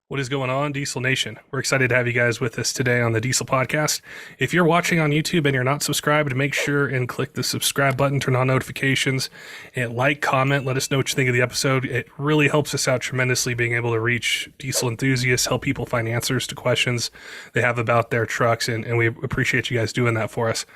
What is going on, Diesel Nation? We're excited to have you guys with us today on the Diesel Podcast. If you're watching on YouTube and you're not subscribed, make sure and click the subscribe button, turn on notifications, and like, comment, let us know what you think of the episode. It really helps us out tremendously being able to reach diesel enthusiasts, help people find answers to questions they have about their trucks, and we appreciate you guys doing that for us.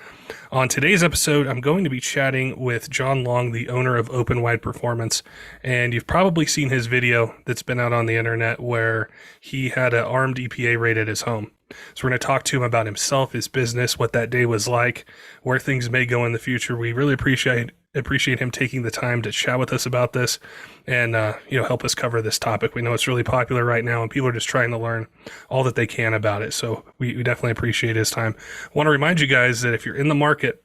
On today's episode, I'm going to be chatting with Jon Long, the owner of Openwide Performance, and you've probably seen his video that's been out on the internet where he had an armed EPA raid at his home. So we're going to talk to him about himself, his business, what that day was like, where things may go in the future. We really appreciate him taking the time to chat with us about this and help us cover this topic. We know it's really popular right now and people are just trying to learn all that they can about it. So we definitely appreciate his time. I want to remind you guys that if you're in the market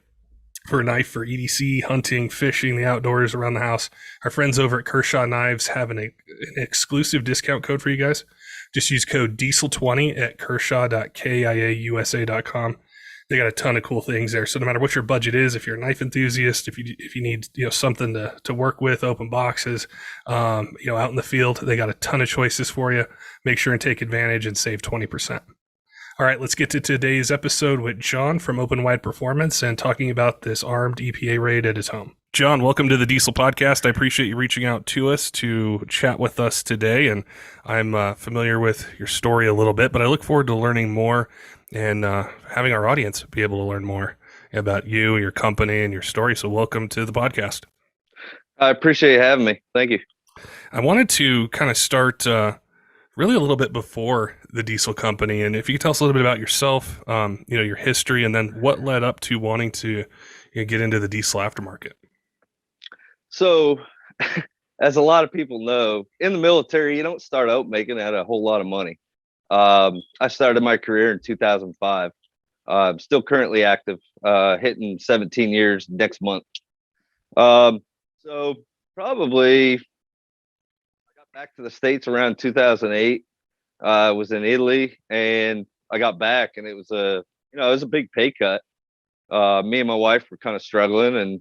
for a knife for EDC, hunting, fishing, the outdoors, around the house, our friends over at Kershaw Knives have an exclusive discount code for you guys. Just use code diesel20 at kershaw.kiausa.com. They got a ton of cool things there. So no matter what your budget is, if you're a knife enthusiast, if you need something to work with, open boxes, out in the field, they got a ton of choices for you. Make sure and take advantage and save 20%. All right, let's get to today's episode with Jon from Openwide Performance and talking about this armed EPA raid at his home. Jon, welcome to the Diesel Podcast. I appreciate you reaching out to us to chat with us today, and I'm familiar with your story a little bit, but I look forward to learning more and having our audience be able to learn more about you, your company, and your story. So welcome to the podcast. I appreciate you having me. Thank you. I wanted to kind of start really a little bit before the diesel company, and if you could tell us a little bit about yourself, your history, and then what led up to wanting to get into the diesel aftermarket. So, as a lot of people know, in the military, you don't start out making a whole lot of money. I started my career in 2005. I'm still currently active, hitting 17 years next month. So probably I got back to the States around 2008. I was in Italy and I got back and it was a big pay cut. Me and my wife were kind of struggling, and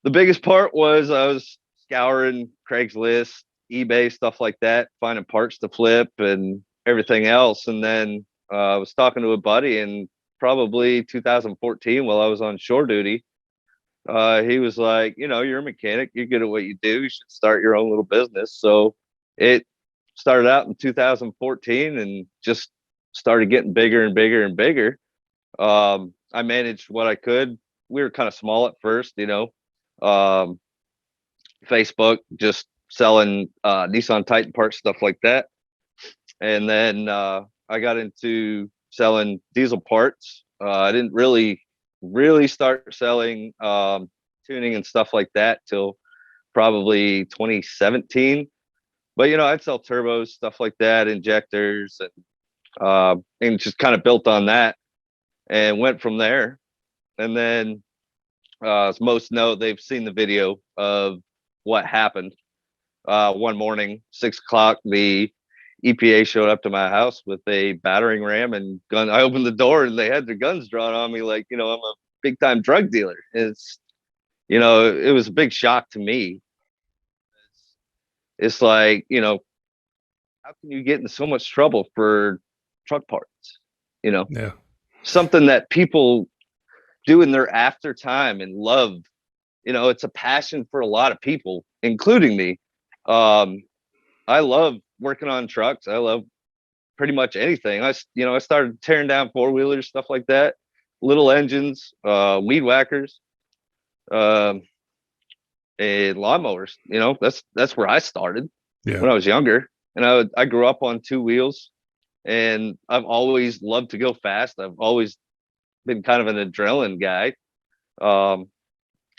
the biggest part was I was scouring Craigslist, eBay, stuff like that, finding parts to flip and everything else. And then I was talking to a buddy in probably 2014 while I was on shore duty. He was like, you're a mechanic, you're good at what you do, you should start your own little business. So it started out in 2014 and just started getting bigger and bigger and bigger. I managed what I could. We were kind of small at first, Facebook, just selling Nissan Titan parts, stuff like that. And then I got into selling diesel parts. I didn't really start selling tuning and stuff like that till probably 2017. But I'd sell turbos, stuff like that, injectors, and just kind of built on that and went from there. And then as most know, they've seen the video of what happened. One morning, 6 o'clock, the EPA showed up to my house with a battering ram and gun. I opened the door and they had their guns drawn on me like, I'm a big time drug dealer. It was a big shock to me. It's like, how can you get in so much trouble for truck parts? Yeah. Something that people do in their after time and love. It's a passion for a lot of people, including me. I love working on trucks. I love pretty much anything. I started tearing down four-wheelers, stuff like that, little engines, weed whackers, and lawnmowers. That's where I started when I was younger. And I grew up on two wheels, and I've always loved to go fast. I've always been kind of an adrenaline guy.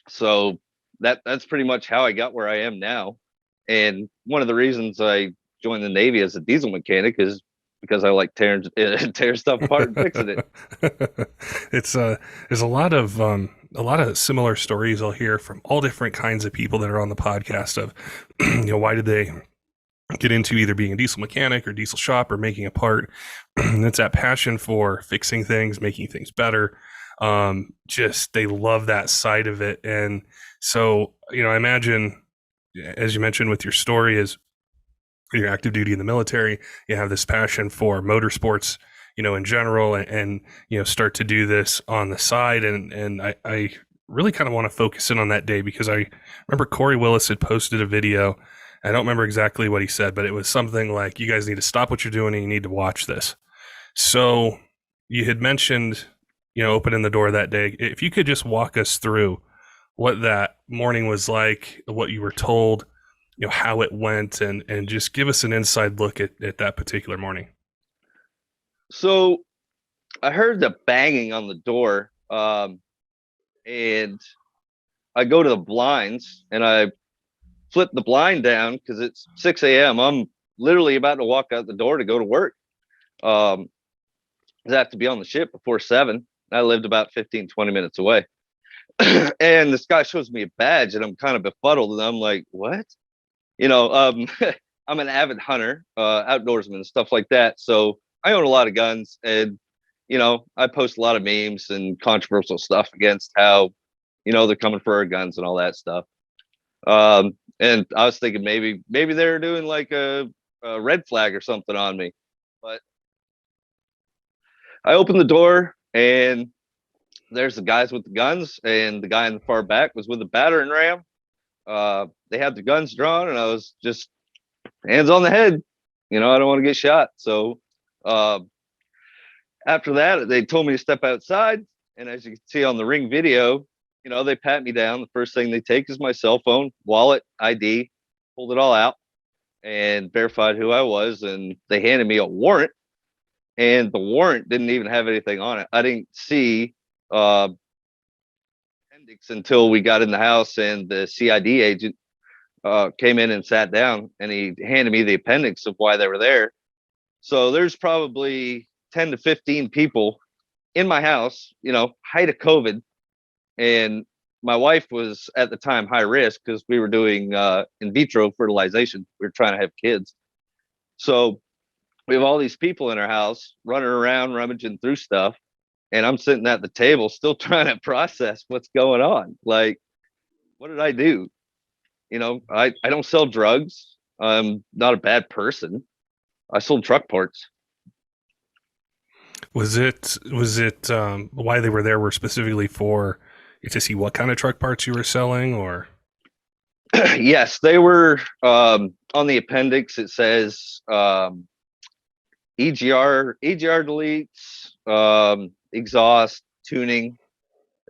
So that's pretty much how I got where I am now. And one of the reasons I joined the Navy as a diesel mechanic is because I like tearing stuff apart and fixing it. There's a lot of similar stories I'll hear from all different kinds of people that are on the podcast of, why did they get into either being a diesel mechanic or diesel shop or making a part. And it's that passion for fixing things, making things better. Just they love that side of it. And so, I imagine, as you mentioned with your story, is you're active duty in the military, you have this passion for motorsports, in general, and start to do this on the side. And I really kind of want to focus in on that day because I remember Corey Willis had posted a video. I don't remember exactly what he said, but it was something like, you guys need to stop what you're doing and you need to watch this. So you had mentioned, opening the door that day. If you could just walk us through what that morning was like, what you were told, how it went, and just give us an inside look at that particular morning. So I heard the banging on the door, and I go to the blinds and I flip the blind down because it's 6 a.m. I'm literally about to walk out the door to go to work. I have to be on the ship before 7. I lived about 15, 20 minutes away. And this guy shows me a badge and I'm kind of befuddled. And I'm like, what? I'm an avid hunter, outdoorsman and stuff like that. So I own a lot of guns, and, I post a lot of memes and controversial stuff against how, they're coming for our guns and all that stuff. And I was thinking maybe they're doing like a red flag or something on me, but I opened the door and there's the guys with the guns, and the guy in the far back was with a battering ram. They had the guns drawn, and I was just hands on the head. I don't want to get shot. So after that, they told me to step outside. And as you can see on the Ring video, they pat me down. The first thing they take is my cell phone, wallet, ID, pulled it all out and verified who I was. And they handed me a warrant, and the warrant didn't even have anything on it. I didn't see appendix until we got in the house, and the CID agent came in and sat down, and he handed me the appendix of why they were there. So there's probably 10 to 15 people in my house, height of COVID. And my wife was at the time high risk because we were doing in vitro fertilization. We were trying to have kids. So we have all these people in our house running around, rummaging through stuff. And I'm sitting at the table still trying to process what's going on. Like, what did I do? I don't sell drugs. I'm not a bad person. I sold truck parts. Was it why they were there were specifically for to see what kind of truck parts you were selling, or? Yes, they were on the appendix. It says EGR deletes, exhaust, tuning,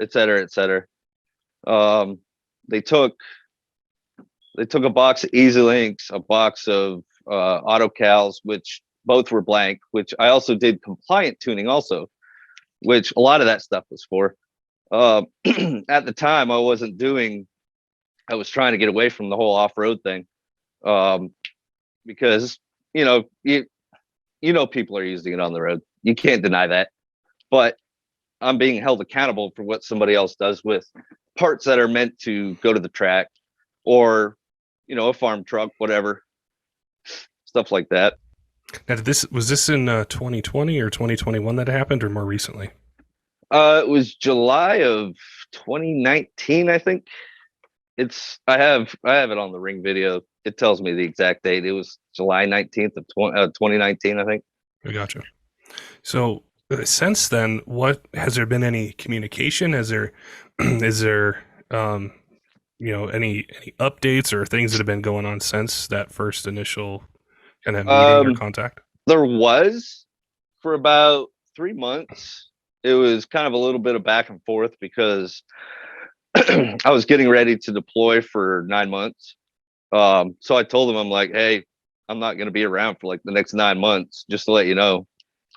et cetera, et cetera. They took a box of Easy Links, a box of AutoCals, which both were blank, which I also did compliant tuning also, which a lot of that stuff was for. At the time, I was trying to get away from the whole off-road thing, because, people are using it on the road. You can't deny that. But I'm being held accountable for what somebody else does with parts that are meant to go to the track or, a farm truck, whatever, stuff like that. Now, was this in 2020 or 2021 that happened, or more recently? It was July of 2019, I think. I have it on the Ring video. It tells me the exact date. It was July 19th of 2019, I think. I gotcha. So since then, has there been any communication? Is there any updates or things that have been going on since that first initial kind of meeting or contact? There was for about 3 months. It was kind of a little bit of back and forth because I was getting ready to deploy for 9 months. So I told them, I'm like, hey, I'm not going to be around for like the next 9 months, just to let you know.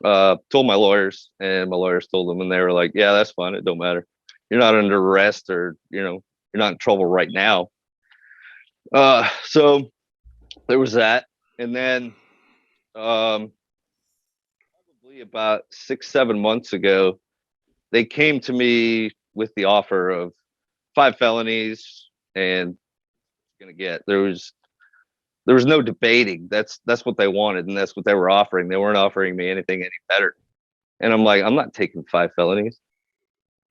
Told my lawyers, and my lawyers told them, and they were like, yeah, that's fine. It don't matter. You're not under arrest, or, you're not in trouble right now. So there was that. And then probably about 6-7 months ago, they came to me with the offer of 5 felonies, and gonna get there was no debating. That's what they wanted, and that's what they were offering. They weren't offering me anything any better. And I'm like, I'm not taking 5 felonies.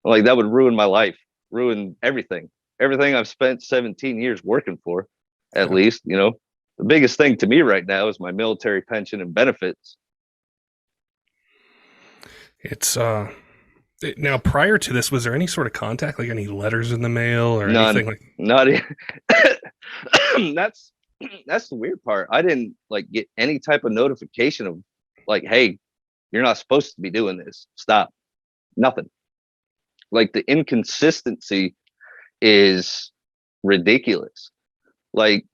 Like, that would ruin my life, ruin everything I've spent 17 years working for, at least, the biggest thing to me right now is my military pension and benefits. It's now prior to this, was there any sort of contact, like any letters in the mail or None, anything like? not that's that's the weird part. I didn't like get any type of notification of like, hey, you're not supposed to be doing this. Stop. Nothing. Like the inconsistency is ridiculous. Like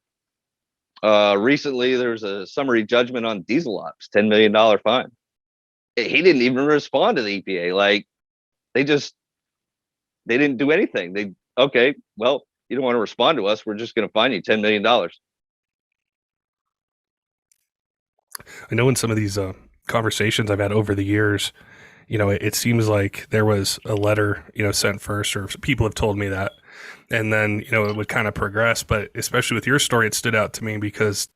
recently there was a summary judgment on diesel ops, $10 million fine. He didn't even respond to the EPA. Like they didn't do anything. They okay, well, you don't want to respond to us, we're just going to fine you $10 million. I know in some of these conversations I've had over the years, it seems like there was a letter, sent first, or people have told me that, and then it would kind of progress. But especially with your story, it stood out to me because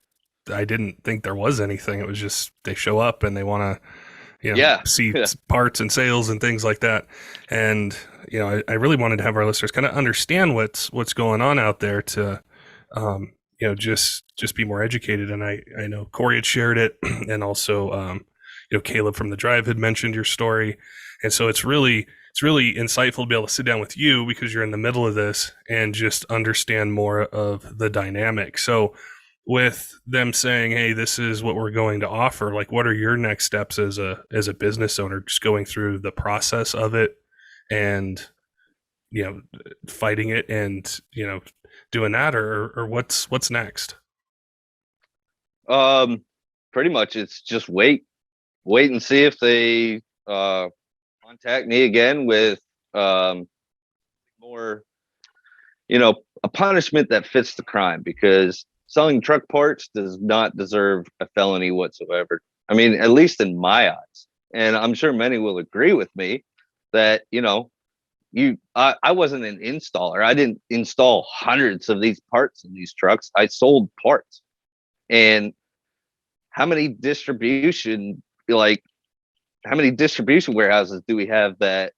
I didn't think there was anything. It was just they show up and they want to Yeah. see Yeah. parts and sales and things like that. And I really wanted to have our listeners kind of understand what's going on out there to just be more educated. And I know Corey had shared it, and also Kaleb from the Drive had mentioned your story, and so it's really insightful to be able to sit down with you because you're in the middle of this and just understand more of the dynamic. So with them saying, hey, this is what we're going to offer, like what are your next steps as a business owner, just going through the process of it and fighting it and doing that, or what's next? Pretty much it's just wait and see if they contact me again with more, a punishment that fits the crime, because selling truck parts does not deserve a felony whatsoever. I mean, at least in my eyes. And I'm sure many will agree with me that, I wasn't an installer. I didn't install hundreds of these parts in these trucks. I sold parts. And how many distribution warehouses do we have that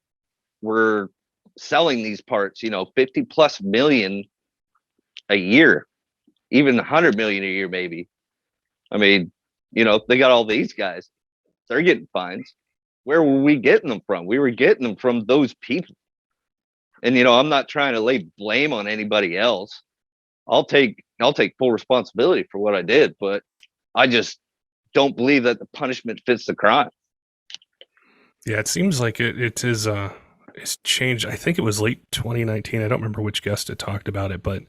were selling these parts, 50 plus million a year, even 100 million a year, maybe? I mean, they got all these guys, they're getting fines. Where were we getting them from? We were getting them from those people. And I'm not trying to lay blame on anybody else. I'll take full responsibility for what I did, but I just don't believe that the punishment fits the crime. Yeah, it seems like it is it's changed. I think it was late 2019. I don't remember which guest had talked about it, but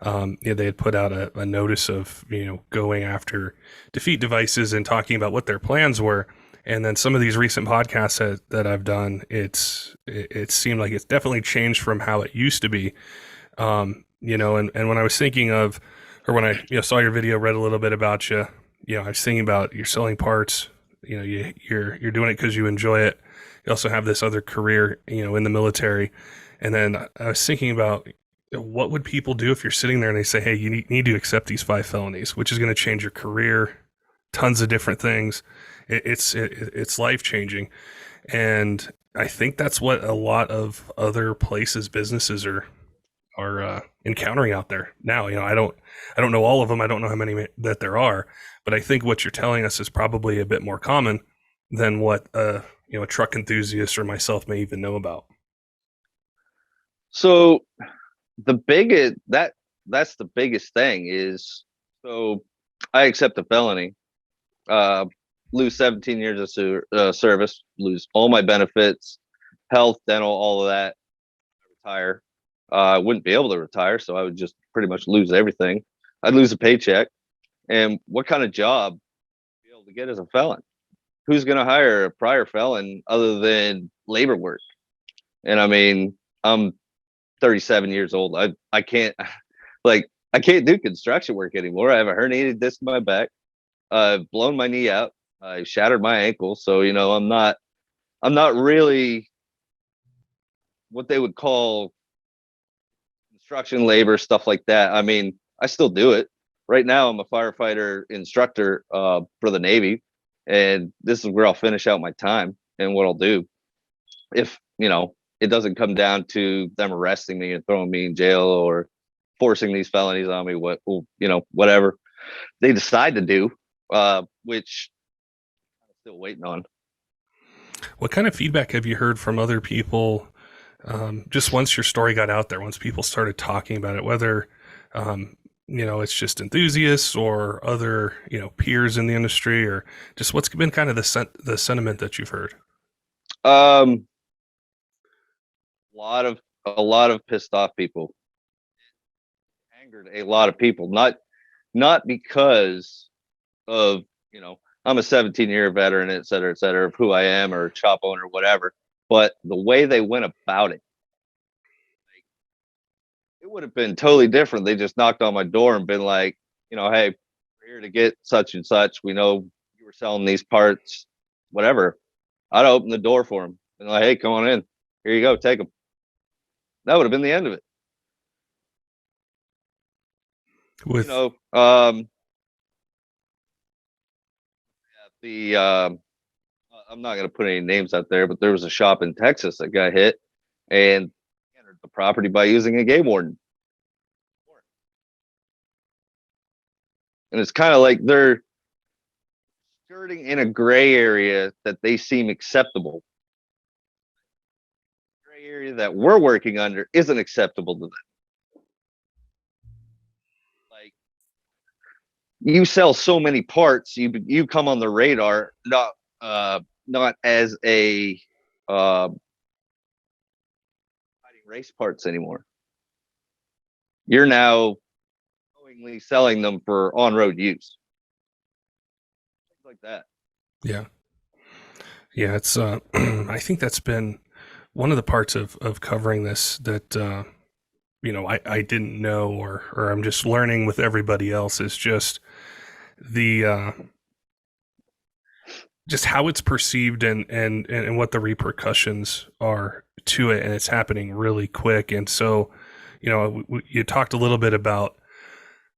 they had put out a notice of going after defeat devices and talking about what their plans were. And then some of these recent podcasts that I've done, it seemed like it's definitely changed from how it used to be. And when I was thinking of, or when I saw your video, read a little bit about you, I was thinking about you're selling parts. You're doing it because you enjoy it. You also have this other career, in the military. And then I was thinking about what would people do if you're sitting there and they say, hey, you need to accept these 5 felonies, which is going to change your career, tons of different things. It's life changing. And I think that's what a lot of other places, businesses are encountering out there now. I don't know all of them. I don't know how many that there are, but I think what you're telling us is probably a bit more common than what a truck enthusiast or myself may even know about. So that's the biggest thing is, so I accept a felony, lose 17 years of service, lose all my benefits, health, dental, all of that, retire. I wouldn't be able to retire, so I would just pretty much lose everything. I'd lose a paycheck. And what kind of job be able to get as a felon? Who's going to hire a prior felon other than labor work? And I mean, I'm 37 years old. I can't I can't do construction work anymore. I have a herniated disc in my back. I've blown my knee out. I shattered my ankle. So, I'm not really what they would call construction labor, stuff like that. I mean, I still do it. Right now, I'm a firefighter instructor for the Navy, and this is where I'll finish out my time and what I'll do. If, it doesn't come down to them arresting me and throwing me in jail or forcing these felonies on me, whatever. they decide to do, which I'm still waiting on. What kind of feedback have you heard from other people? Just once your story got out there, once people started talking about it, whether, it's just enthusiasts or other, peers in the industry, or just what's been kind of the sentiment that you've heard? Um, a lot of pissed off people, angered a lot of people, not because of, I'm a 17-year veteran, et cetera, of who I am or shop owner, whatever, but the way they went about it, it would have been totally different. They just knocked on my door and been like, hey, we're here to get such and such. We know you were selling these parts, whatever. I'd open the door for them and like, hey, come on in. Here you go, take them. That would have been the end of it. With the I'm not going to put any names out there, but there was a shop in Texas that got hit and entered the property by using a game warden. And it's kind of like they're skirting in a gray area that they seem acceptable. The gray area that we're working under isn't acceptable to them. Like, you sell so many parts, you come on the radar, not as a fighting race parts anymore. You're now knowingly selling them for on-road use, things like that. Yeah, it's I think that's been one of the parts of covering this that I didn't know, or I'm just learning with everybody else, is just the just how it's perceived and what the repercussions are to it, and it's happening really quick. And so, you talked a little bit about,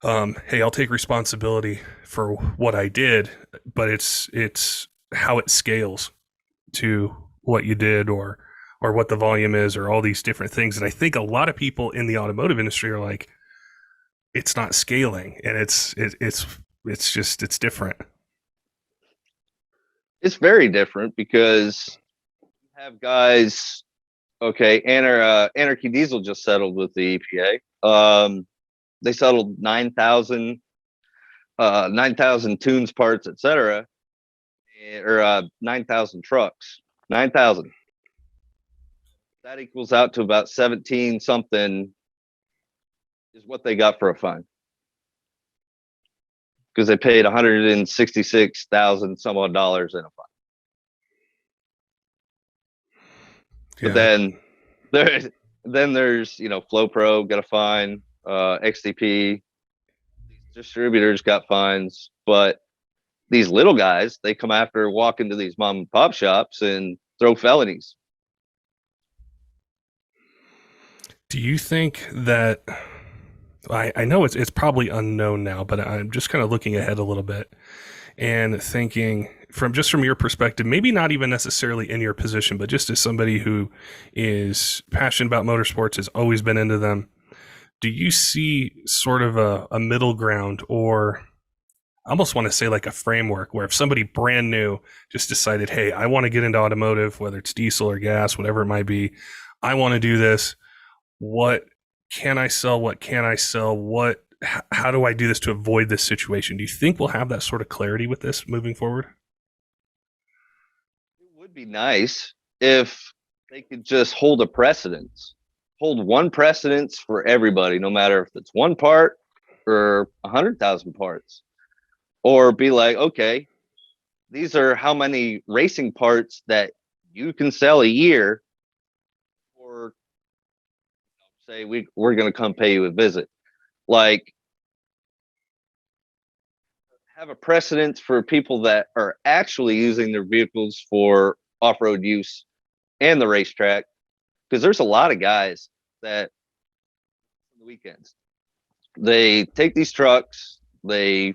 hey, I'll take responsibility for what I did, but it's how it scales to what you did, or what the volume is, or all these different things. And I think a lot of people in the automotive industry are like, it's not scaling, and it's different. It's very different because you have guys. Okay, Anarchy Diesel just settled with the EPA. They settled 9,000 tunes, parts, etc., or 9,000 trucks. 9,000. That equals out to about 17 something is what they got for a fine, because they paid 166,000 some odd dollars in a fine. Yeah. But then there's Flow Pro got a fine, XDP, distributors got fines, but these little guys, they come after, walk into these mom and pop shops and throw felonies. Do you think that, I know it's probably unknown now, but I'm just kind of looking ahead a little bit and thinking from your perspective, maybe not even necessarily in your position, but just as somebody who is passionate about motorsports, has always been into them. Do you see sort of a middle ground, or I almost want to say like a framework, where if somebody brand new just decided, hey, I want to get into automotive, whether it's diesel or gas, whatever it might be, I want to do this. What can I sell? What can I sell? How do I do this to avoid this situation? Do you think we'll have that sort of clarity with this moving forward? It would be nice if they could just hold one precedence for everybody, no matter if it's one part or 100,000 parts, or be like, okay, these are how many racing parts that you can sell a year, or say we're going to come pay you a visit. Like, have a precedence for people that are actually using their vehicles for off-road use and the racetrack, because there's a lot of guys that on the weekends, they take these trucks, they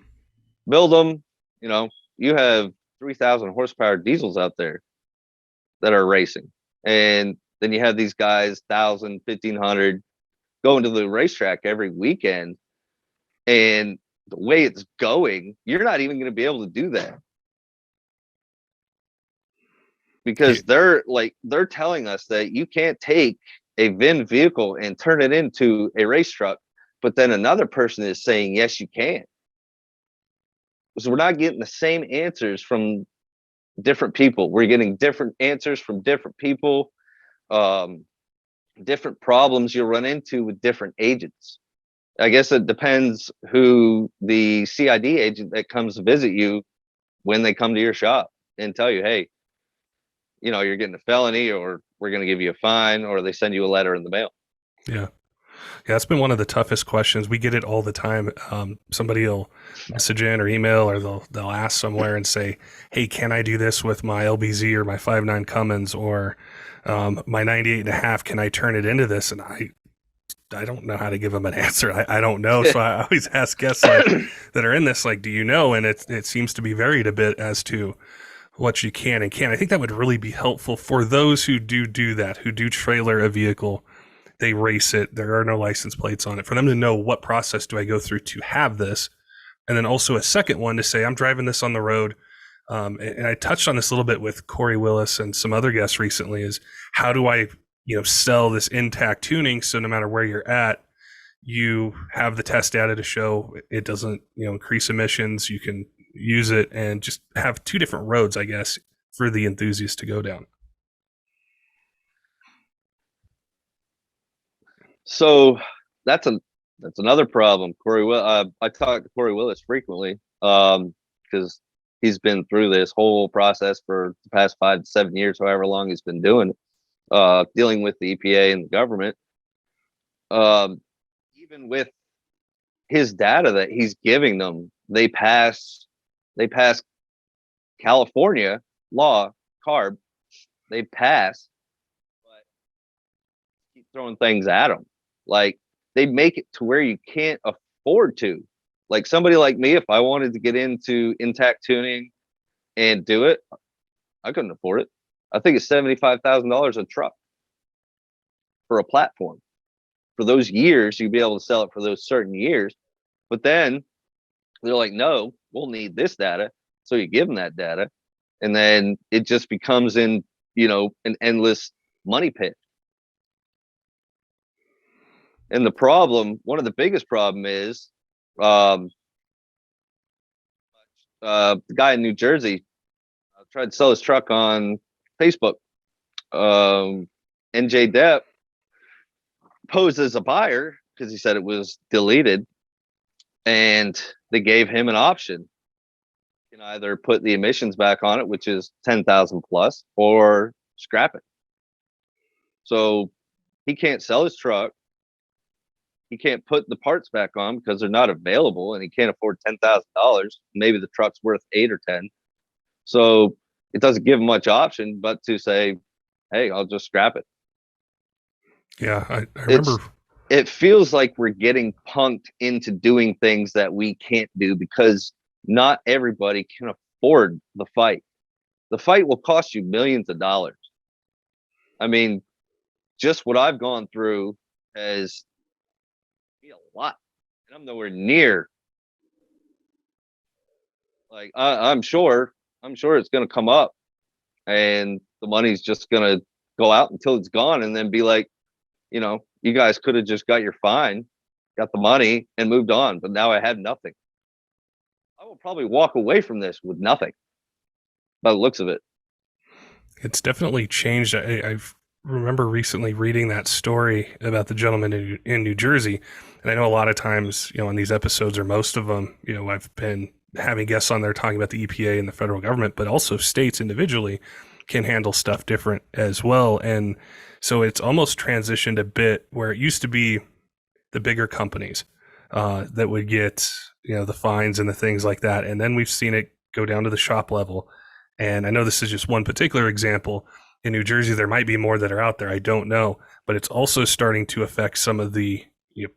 build them. You have 3,000 horsepower diesels out there that are racing, and then you have these guys 1,000, 1,500 going to the racetrack every weekend, and the way it's going, you're not even going to be able to do that. Because they're telling us that you can't take a VIN vehicle and turn it into a race truck, but then another person is saying yes, you can. So we're not getting the same answers from different people. We're getting different answers from different people, different problems you'll run into with different agents. I guess it depends who the CID agent that comes to visit you when they come to your shop and tell you, hey, you're getting a felony, or we're going to give you a fine, or they send you a letter in the mail. Yeah. Yeah, that's been one of the toughest questions. We get it all the time. Somebody will message in or email, or they'll ask somewhere and say, "Hey, can I do this with my LBZ or my 5.9 Cummins or my 98.5? Can I turn it into this?" And I don't know how to give them an answer. I don't know, so I always ask guests that are in this, do you know? And it seems to be varied a bit as to what you can and can't. I think that would really be helpful for those who do that, who do trailer a vehicle. They race it. There are no license plates on it. For them to know, what process do I go through to have this? And then also a second one to say, I'm driving this on the road. And I touched on this a little bit with Corey Willis and some other guests recently, is how do I, sell this intact tuning so no matter where you're at, you have the test data to show it doesn't, increase emissions. You can use it and just have two different roads, I guess, for the enthusiast to go down. So that's another problem. I talk to Corey Willis frequently because he's been through this whole process for the past 5 to 7 years, however long he's been dealing with the EPA and the government. Even with his data that he's giving them, they pass California law, CARB. They pass, but keep throwing things at them. They make it to where you can't afford to. Like somebody like me, if I wanted to get into intact tuning and do it, I couldn't afford it. I think it's $75,000 a truck for a platform. For those years, you'd be able to sell it for those certain years. But then they're like, no, we'll need this data. So you give them that data, and then it just becomes an endless money pit. And one of the biggest problem is the guy in New Jersey tried to sell his truck on Facebook. NJ Depp posed as a buyer because he said it was deleted, and they gave him an option. You can either put the emissions back on it, which is 10,000 plus, or scrap it. So he can't sell his truck. He can't put the parts back on because they're not available, and he can't afford $10,000. Maybe the truck's worth 8 or 10. So it doesn't give him much option but to say, hey, I'll just scrap it. Yeah, I remember. It feels like we're getting punked into doing things that we can't do because not everybody can afford the fight. The fight will cost you millions of dollars. I mean, just what I've gone through has been a lot, and I'm nowhere near. I'm sure it's going to come up, and the money's just going to go out until it's gone, and then be like, you guys could have just got your fine, got the money, and moved on. But now I had nothing. I will probably walk away from this with nothing by the looks of it. It's definitely changed. I remember recently reading that story about the gentleman in New Jersey. And I know a lot of times, in these episodes, or most of them, I've been having guests on there talking about the EPA and the federal government, but also states individually can handle stuff different as well. And so it's almost transitioned a bit where it used to be the bigger companies that would get, the fines and the things like that. And then we've seen it go down to the shop level. And I know this is just one particular example. In New Jersey, there might be more that are out there. I don't know. But it's also starting to affect some of the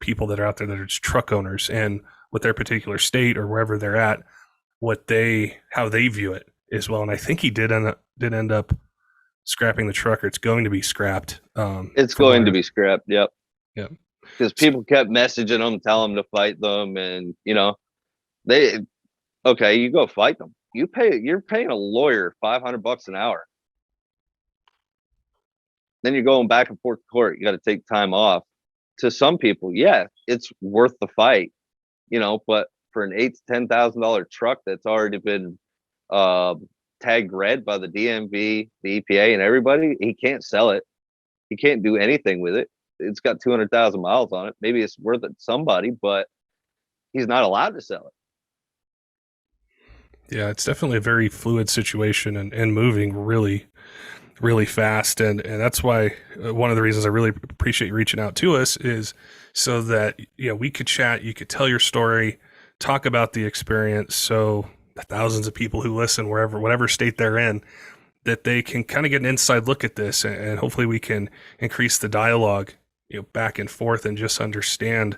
people that are out there that are just truck owners, and with their particular state or wherever they're at, how they view it as well. And I think he did end up scrapping the truck, or it's going to be scrapped. It's going to be scrapped. Yep. Yep. Because people kept messaging them, telling them to fight them, and They okay, you go fight them. You're paying a lawyer $500 an hour. Then you're going back and forth to court. You got to take time off. To some people, yeah, it's worth the fight, but for an $8,000 to $10,000 truck that's already been uh, tagged red by the DMV, the EPA, and everybody, he can't sell it. He can't do anything with it. It's got 200,000 miles on it. Maybe it's worth it to somebody, but he's not allowed to sell it. Yeah, it's definitely a very fluid situation and moving really, really fast. And that's why one of the reasons I really appreciate you reaching out to us is so that, we could chat, you could tell your story, talk about the experience. So the thousands of people who listen, whatever state they're in, that they can kind of get an inside look at this, and hopefully we can increase the dialogue, back and forth, and just understand,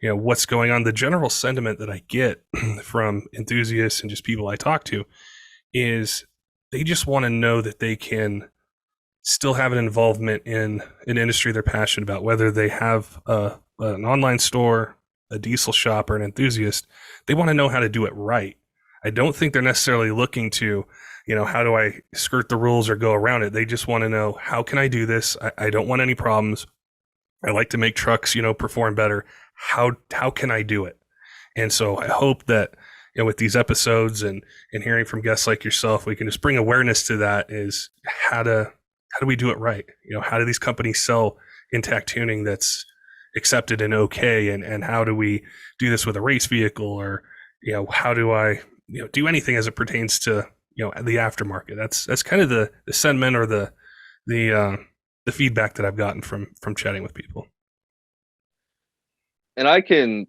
what's going on. The general sentiment that I get from enthusiasts and just people I talk to is they just want to know that they can still have an involvement in an industry they're passionate about, whether they have an online store, a diesel shop, or an enthusiast. They want to know how to do it right. I don't think they're necessarily looking to, how do I skirt the rules or go around it? They just want to know, how can I do this? I don't want any problems. I like to make trucks, perform better. How can I do it? And so I hope that, with these episodes and hearing from guests like yourself, we can just bring awareness to that, is how do we do it right? How do these companies sell intact tuning that's accepted and okay? And how do we do this with a race vehicle? Or, how do I, do anything as it pertains to, the aftermarket? That's kind of the sentiment or the feedback that I've gotten from chatting with people. And I can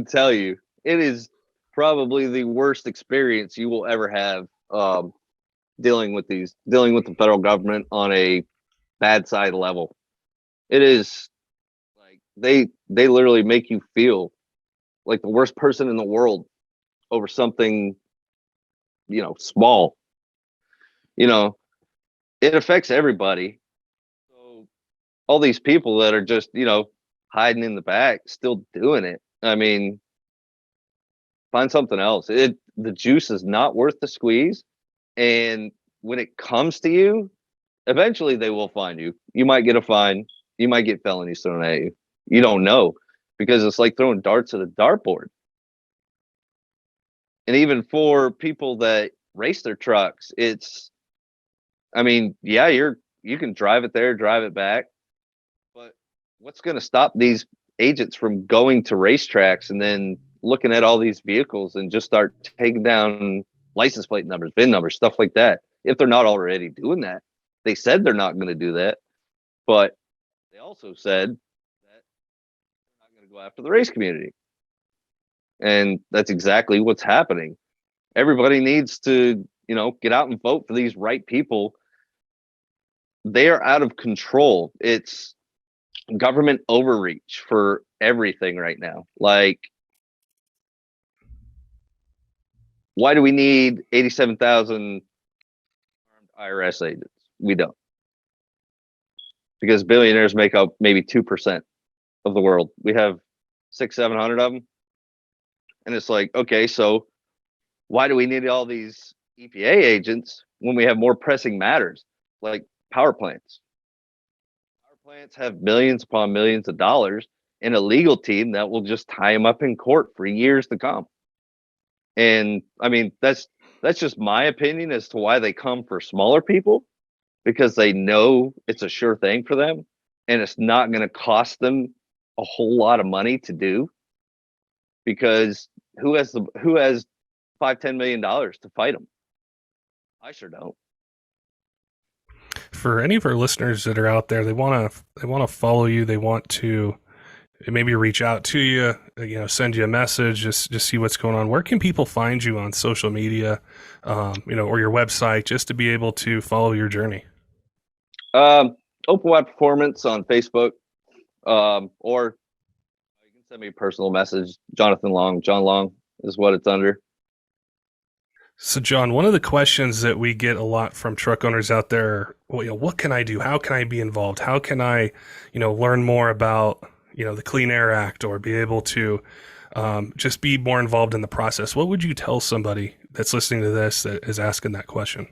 tell you, it is probably the worst experience you will ever have dealing with the federal government on a bad side level. It is like they literally make you feel like the worst person in the world over something, small. It affects everybody. So all these people that are just, hiding in the back, still doing it. I mean, find something else. The juice is not worth the squeeze. And when it comes to you, eventually they will find you. You might get a fine. You might get felonies thrown at you. You don't know, because it's like throwing darts at a dartboard. And even for people that race their trucks, yeah, you can drive it there, drive it back. But what's going to stop these agents from going to racetracks and then looking at all these vehicles and just start taking down license plate numbers, VIN numbers, stuff like that, if they're not already doing that? They said they're not going to do that, but they also said that they're not going to go after the race community. And that's exactly what's happening. Everybody needs to, get out and vote for these right people. They are out of control. It's government overreach for everything right now. Like, why do we need 87,000 IRS agents? We don't. Because billionaires make up maybe 2% of the world. We have 600-700 of them. And it's like, okay, so why do we need all these EPA agents when we have more pressing matters, like power plants? Power plants have millions upon millions of dollars and a legal team that will just tie them up in court for years to come. And I mean, that's just my opinion as to why they come for smaller people, because they know it's a sure thing for them and it's not going to cost them a whole lot of money to do. Because who has $5-10 million to fight them? I sure don't. For any of our listeners that are out there, they want to follow you. They want to maybe reach out to you, send you a message, just see what's going on. Where can people find you on social media, or your website, just to be able to follow your journey? Openwide Performance on Facebook, or you can send me a personal message. Jonathan Long, Jon Long is what it's under. So, John, one of the questions that we get a lot from truck owners out there, what can I do? How can I be involved? How can I, learn more about, the Clean Air Act, or be able to just be more involved in the process. What would you tell somebody that's listening to this that is asking that question?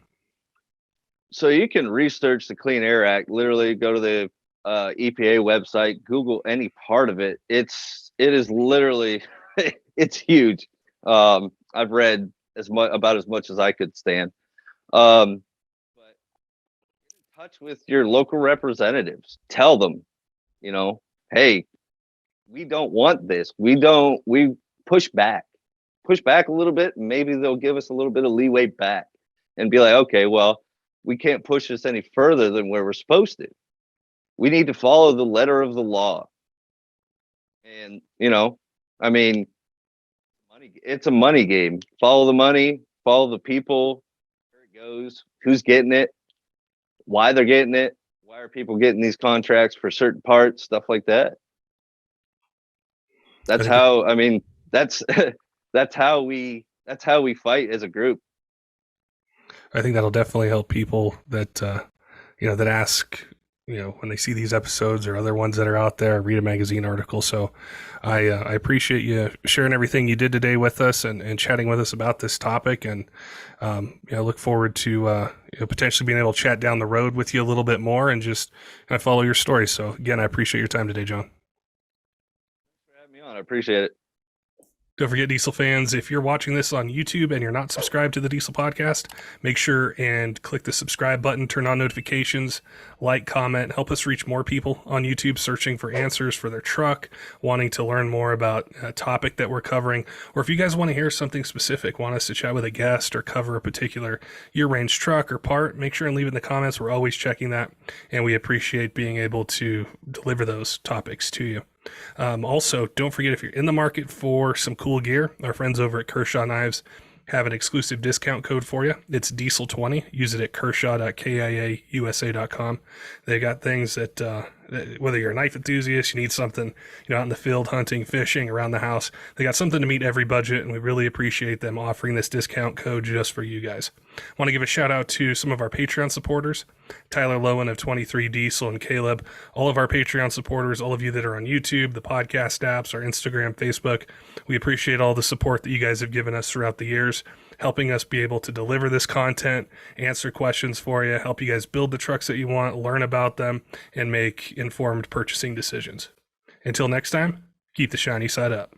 So you can research the Clean Air Act. Literally, go to the EPA website, Google any part of it. It is literally it's huge. I've read as much as I could stand. But get in touch with your local representatives. Tell them, hey, we don't want this. We push back a little bit. Maybe they'll give us a little bit of leeway back and be like, okay, well, we can't push this any further than where we're supposed to. We need to follow the letter of the law. And, I mean, it's a money game. Follow the money, follow the people, where it goes, who's getting it, why they're getting it, why are people getting these contracts for certain parts, stuff like that. That's how, I mean, that's that's how we fight as a group. I think that'll definitely help people that that ask, when they see these episodes or other ones that are out there, read a magazine article. So I appreciate you sharing everything you did today with us and chatting with us about this topic. And I look forward to potentially being able to chat down the road with you a little bit more and just kind of follow your story. So again, I appreciate your time today, Jon. Thanks for having me on. I appreciate it. Don't forget, Diesel fans, if you're watching this on YouTube and you're not subscribed to the Diesel Podcast, make sure and click the subscribe button, turn on notifications, like, comment, help us reach more people on YouTube searching for answers for their truck, wanting to learn more about a topic that we're covering, or if you guys want to hear something specific, want us to chat with a guest or cover a particular year-range truck or part, make sure and leave it in the comments. We're always checking that, and we appreciate being able to deliver those topics to you. Also, don't forget, if you're in the market for some cool gear, our friends over at Kershaw Knives have an exclusive discount code for you. It's Diesel20. Use it at kershaw.kiausa.com. They got things that, whether you're a knife enthusiast, you need something, out in the field, hunting, fishing, around the house, they got something to meet every budget, and we really appreciate them offering this discount code just for you guys. I want to give a shout out to some of our Patreon supporters, Tyler Loewen of 23 Diesel and Kaleb, all of our Patreon supporters, all of you that are on YouTube, the podcast apps, our Instagram, Facebook. We appreciate all the support that you guys have given us throughout the years, helping us be able to deliver this content, answer questions for you, help you guys build the trucks that you want, learn about them, and make informed purchasing decisions. Until next time, keep the shiny side up.